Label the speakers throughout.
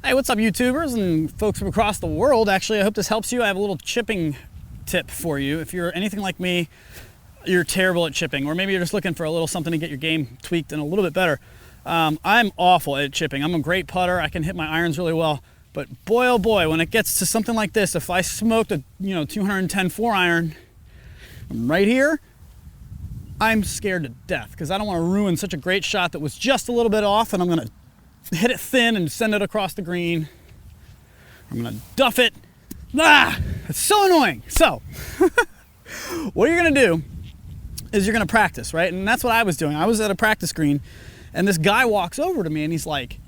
Speaker 1: Hey, what's up, YouTubers and folks from across the world? Actually, I hope this helps you. I have a little chipping tip for you. If you're anything like me, you're terrible at chipping, or maybe you're just looking for a little something to get your game tweaked and a little bit better. I'm awful at chipping. I'm a great putter. I can hit my irons really well, but boy, oh boy, when it gets to something like this, if I smoked a 210 4-iron right here, I'm scared to death because I don't want to ruin such a great shot that was just a little bit off, and I'm gonna hit it thin and send it across the green. I'm gonna duff it. It's so annoying. So what you're gonna do is you're gonna practice, right? And that's what I was doing. I was at a practice green and this guy walks over to me and he's like,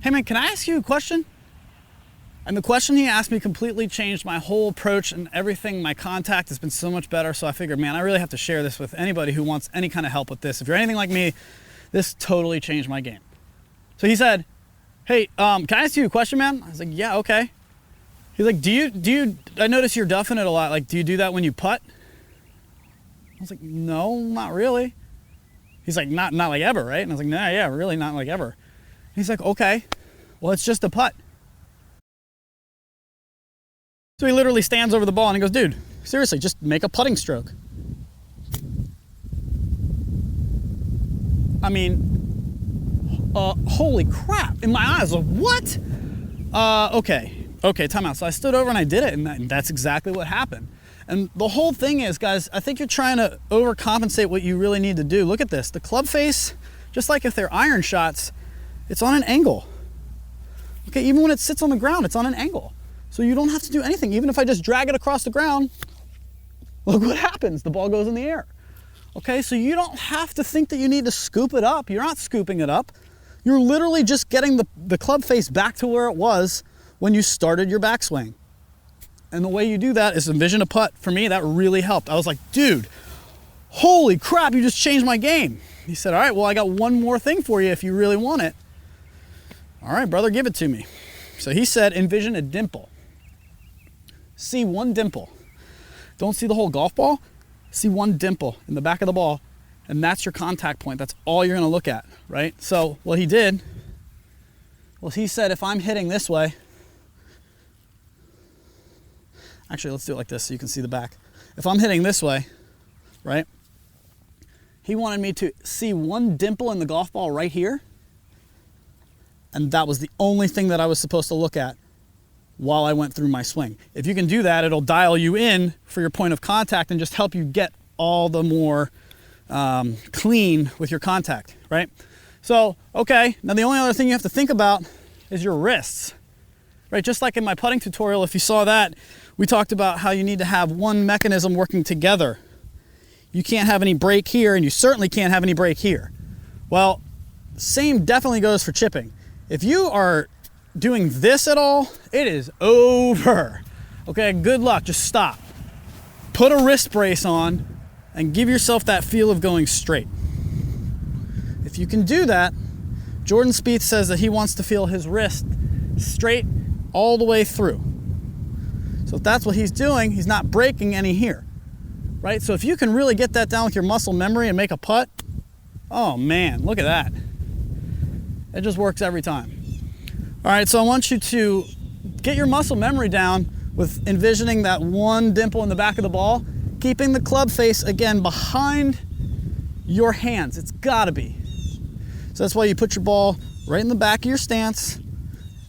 Speaker 1: "Hey man, can I ask you a question?" And the question he asked me completely changed my whole approach and everything. My contact has been so much better. So I figured, man, I really have to share this with anybody who wants any kind of help with this. If you're anything like me, this totally changed my game. So he said, "Hey, can I ask you a question, man?" I was like, "Yeah, okay." He's like, do you, I notice you're duffing it a lot. Like, do you do that when you putt? I was like, "No, not really." He's like, not like ever, right? And I was like, "Nah, yeah, really not like ever." He's like, "Okay, well, it's just a putt." So he literally stands over the ball and he goes, "Dude, seriously, just make a putting stroke." I mean, holy crap, in my eyes, like, what? Okay, time out. So I stood over and I did it, and that's exactly what happened. And the whole thing is, guys, I think you're trying to overcompensate what you really need to do. Look at this. The club face, just like if they're iron shots, it's on an angle. Okay, even when it sits on the ground, it's on an angle. So you don't have to do anything. Even if I just drag it across the ground, look what happens. The ball goes in the air. Okay, so you don't have to think that you need to scoop it up. You're not scooping it up. You're literally just getting the club face back to where it was when you started your backswing. And the way you do that is envision a putt. For me, that really helped. I was like, "Dude, holy crap, you just changed my game." He said, "All right, well, I got one more thing for you if you really want it." "All right, brother, give it to me." So he said, envision a dimple. See one dimple. Don't see the whole golf ball. See one dimple in the back of the ball. And that's your contact point. That's all you're gonna look at, right? So what he did was he said, if I'm hitting this way, actually, let's do it like this so you can see the back. If I'm hitting this way, right? He wanted me to see one dimple in the golf ball right here. And that was the only thing that I was supposed to look at while I went through my swing. If you can do that, it'll dial you in for your point of contact and just help you get all the more clean with your contact, right? So, okay, now the only other thing you have to think about is your wrists, right? Just like in my putting tutorial, if you saw that, we talked about how you need to have one mechanism working together. You can't have any break here, and you certainly can't have any break here. Well, same definitely goes for chipping. If you are doing this at all, it is over. Okay, good luck, just stop. Put a wrist brace on and give yourself that feel of going straight. If you can do that, Jordan Spieth says that he wants to feel his wrist straight all the way through. So if that's what he's doing, he's not breaking any here, right? So if you can really get that down with your muscle memory and make a putt, oh man, look at that. It just works every time. All right, so I want you to get your muscle memory down with envisioning that one dimple in the back of the ball, keeping the club face, again, behind your hands. It's gotta be. So that's why you put your ball right in the back of your stance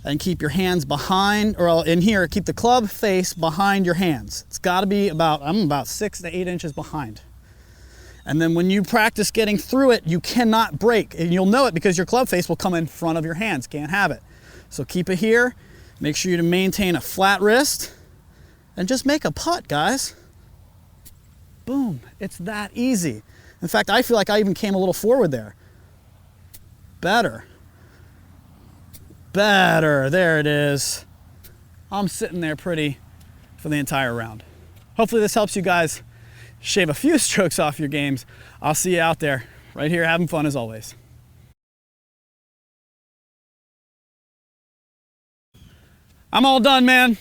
Speaker 1: and keep your hands behind, or in here, keep the club face behind your hands. It's gotta be I'm about 6 to 8 inches behind. And then when you practice getting through it, you cannot break. And you'll know it because your club face will come in front of your hands. Can't have it. So keep it here. Make sure you maintain a flat wrist and just make a putt, guys. Boom, it's that easy. In fact, I feel like I even came a little forward there. Better, there it is. I'm sitting there pretty for the entire round. Hopefully this helps you guys shave a few strokes off your games. I'll see you out there, right here, having fun as always. I'm all done, man.